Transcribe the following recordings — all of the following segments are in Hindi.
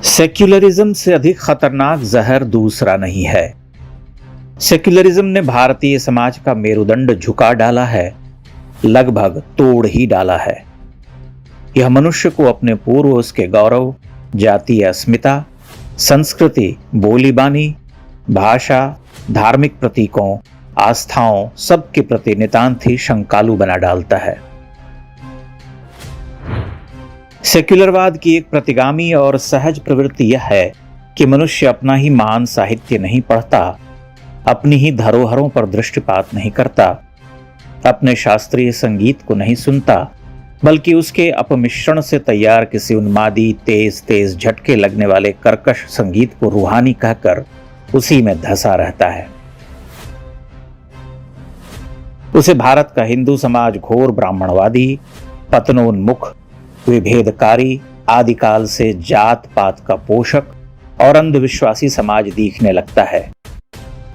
सेक्युलरिज्म से अधिक खतरनाक जहर दूसरा नहीं है। सेक्युलरिज्म ने भारतीय समाज का मेरुदंड झुका डाला है, लगभग तोड़ ही डाला है। यह मनुष्य को अपने पूर्वज के गौरव, जातीय अस्मिता, संस्कृति, बोली बानी, भाषा, धार्मिक प्रतीकों, आस्थाओं सब के प्रति नितांत ही शंकालु बना डालता है। सेक्युलरवाद की एक प्रतिगामी और सहज प्रवृत्ति यह है कि मनुष्य अपना ही महान साहित्य नहीं पढ़ता, अपनी ही धरोहरों पर दृष्टिपात नहीं करता, अपने शास्त्रीय संगीत को नहीं सुनता, बल्कि उसके अपमिश्रण से तैयार किसी उन्मादी तेज तेज झटके लगने वाले कर्कश संगीत को रूहानी कहकर उसी में धंसा रहता है। उसे भारत का हिंदू समाज घोर ब्राह्मणवादी, पतनोन्मुख, विभेदकारी, आदिकाल से जात पात का पोषक और अंधविश्वासी समाज दिखने लगता है।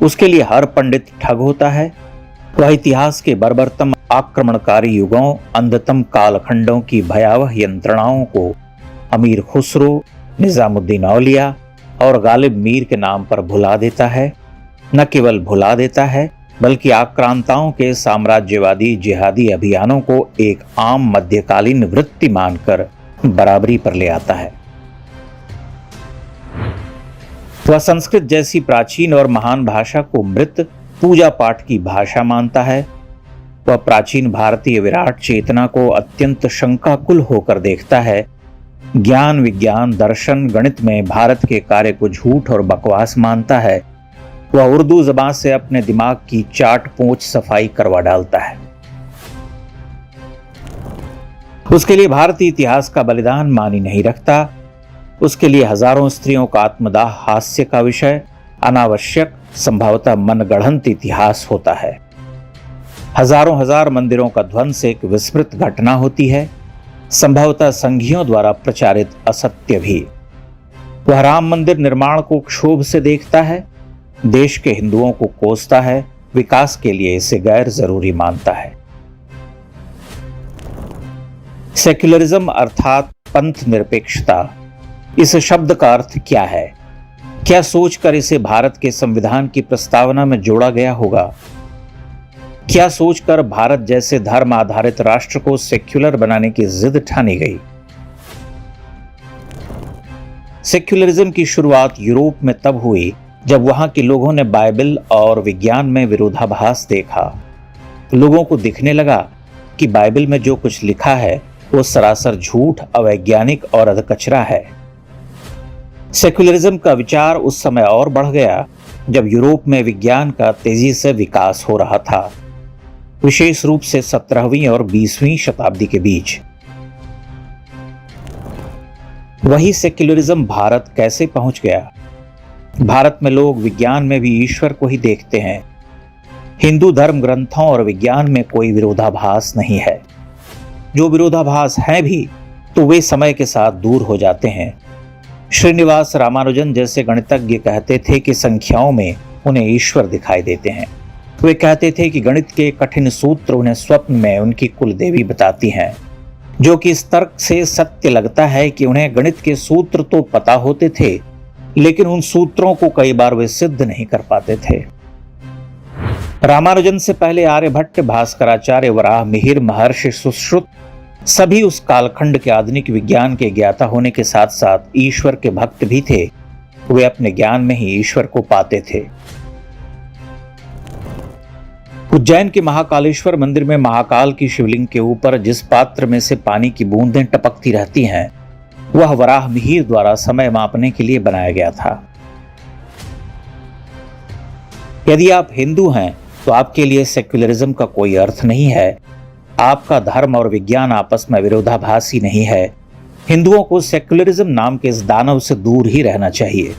उसके लिए हर पंडित ठग होता है। वह इतिहास के बर्बरतम आक्रमणकारी युगों, अंधतम कालखंडों की भयावह यंत्रणाओं को अमीर खुसरो, निजामुद्दीन औलिया और गालिब मीर के नाम पर भुला देता है। न केवल भुला देता है, बल्कि आक्रांताओं के साम्राज्यवादी जिहादी अभियानों को एक आम मध्यकालीन वृत्ति मानकर बराबरी पर ले आता है। वह संस्कृत जैसी प्राचीन और महान भाषा को मृत पूजा पाठ की भाषा मानता है। वह प्राचीन भारतीय विराट चेतना को अत्यंत शंकाकुल होकर देखता है। ज्ञान, विज्ञान, दर्शन, गणित में भारत के कार्य को झूठ और बकवास मानता है। वह उर्दू ज़बान से अपने दिमाग की चाट पोंछ सफाई करवा डालता है। उसके लिए भारतीय इतिहास का बलिदान मानी नहीं रखता। उसके लिए हजारों स्त्रियों का आत्मदाह हास्य का विषय, अनावश्यक, संभवतः मनगढ़ंत इतिहास होता है। हजारों हजार मंदिरों का ध्वंस एक विस्मृत घटना होती है, संभवतः संघियों द्वारा प्रचारित असत्य भी। वह राम मंदिर निर्माण को क्षोभ से देखता है, देश के हिंदुओं को कोसता है, विकास के लिए इसे गैर जरूरी मानता है। सेक्युलरिज्म अर्थात पंथ निरपेक्षता, इस शब्द का अर्थ क्या है? क्या सोचकर इसे भारत के संविधान की प्रस्तावना में जोड़ा गया होगा? क्या सोचकर भारत जैसे धर्म आधारित राष्ट्र को सेक्युलर बनाने की जिद ठानी गई? सेक्युलरिज्म की शुरुआत यूरोप में तब हुई जब वहां के लोगों ने बाइबल और विज्ञान में विरोधाभास देखा। लोगों को दिखने लगा कि बाइबल में जो कुछ लिखा है वो सरासर झूठ, अवैज्ञानिक और अधकचरा है। सेक्युलरिज्म का विचार उस समय और बढ़ गया जब यूरोप में विज्ञान का तेजी से विकास हो रहा था, विशेष रूप से 17वीं और 20वीं शताब्दी के बीच। वही सेक्युलरिज्म भारत कैसे पहुंच गया? भारत में लोग विज्ञान में भी ईश्वर को ही देखते हैं। हिंदू धर्म ग्रंथों और विज्ञान में कोई विरोधाभास नहीं है। जो विरोधाभास हैं भी तो वे समय के साथ दूर हो जाते हैं। श्रीनिवास रामानुजन जैसे गणितज्ञ कहते थे कि संख्याओं में उन्हें ईश्वर दिखाई देते हैं। वे कहते थे कि गणित के कठिन सूत्र उन्हें स्वप्न में उनकी कुल देवी बताती हैं, जो कि इस तर्क से सत्य लगता है कि उन्हें गणित के सूत्र तो पता होते थे, लेकिन उन सूत्रों को कई बार वे सिद्ध नहीं कर पाते थे। रामानुजन से पहले आर्यभट्ट, भास्कराचार्य, वराह मिहिर, महर्षि सुश्रुत सभी उस कालखंड के आधुनिक विज्ञान के ज्ञाता होने के साथ साथ ईश्वर के भक्त भी थे। वे अपने ज्ञान में ही ईश्वर को पाते थे। उज्जैन के महाकालेश्वर मंदिर में महाकाल की शिवलिंग के ऊपर जिस पात्र में से पानी की बूंदें टपकती रहती हैं, वह वराह मिहिर द्वारा समय मापने के लिए बनाया गया था। यदि आप हिंदू हैं तो आपके लिए सेक्युलरिज्म का कोई अर्थ नहीं है। आपका धर्म और विज्ञान आपस में विरोधाभासी नहीं है। हिंदुओं को सेक्युलरिज्म नाम के इस दानव से दूर ही रहना चाहिए।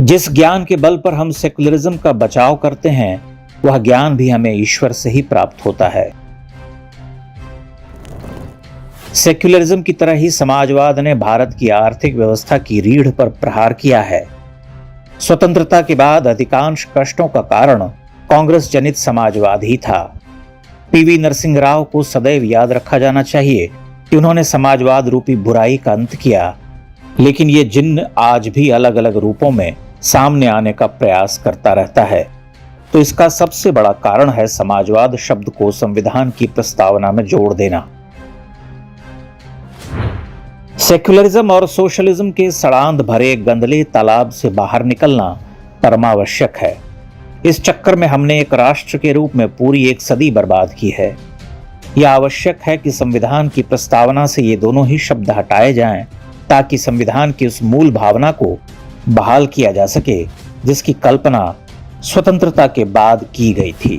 जिस ज्ञान के बल पर हम सेक्युलरिज्म का बचाव करते हैं, वह ज्ञान भी हमें ईश्वर से ही प्राप्त होता है। सेक्युलरिज्म की तरह ही समाजवाद ने भारत की आर्थिक व्यवस्था की रीढ़ पर प्रहार किया है। स्वतंत्रता के बाद अधिकांश कष्टों का कारण कांग्रेस जनित समाजवाद ही था। पीवी नरसिंह राव को सदैव याद रखा जाना चाहिए कि उन्होंने समाजवाद रूपी बुराई का अंत किया, लेकिन ये जिन्न आज भी अलग अलग रूपों में सामने आने का प्रयास करता रहता है। तो इसका सबसे बड़ा कारण है समाजवाद शब्द को संविधान की प्रस्तावना में जोड़ देना। सेक्युलरिज्म और सोशलिज्म के सड़ांध भरे गंदले तालाब से बाहर निकलना परमावश्यक है। इस चक्कर में हमने एक राष्ट्र के रूप में पूरी एक सदी बर्बाद की है। यह आवश्यक है कि संविधान की प्रस्तावना से ये दोनों ही शब्द हटाए जाएं, ताकि संविधान की उस मूल भावना को बहाल किया जा सके जिसकी कल्पना स्वतंत्रता के बाद की गई थी।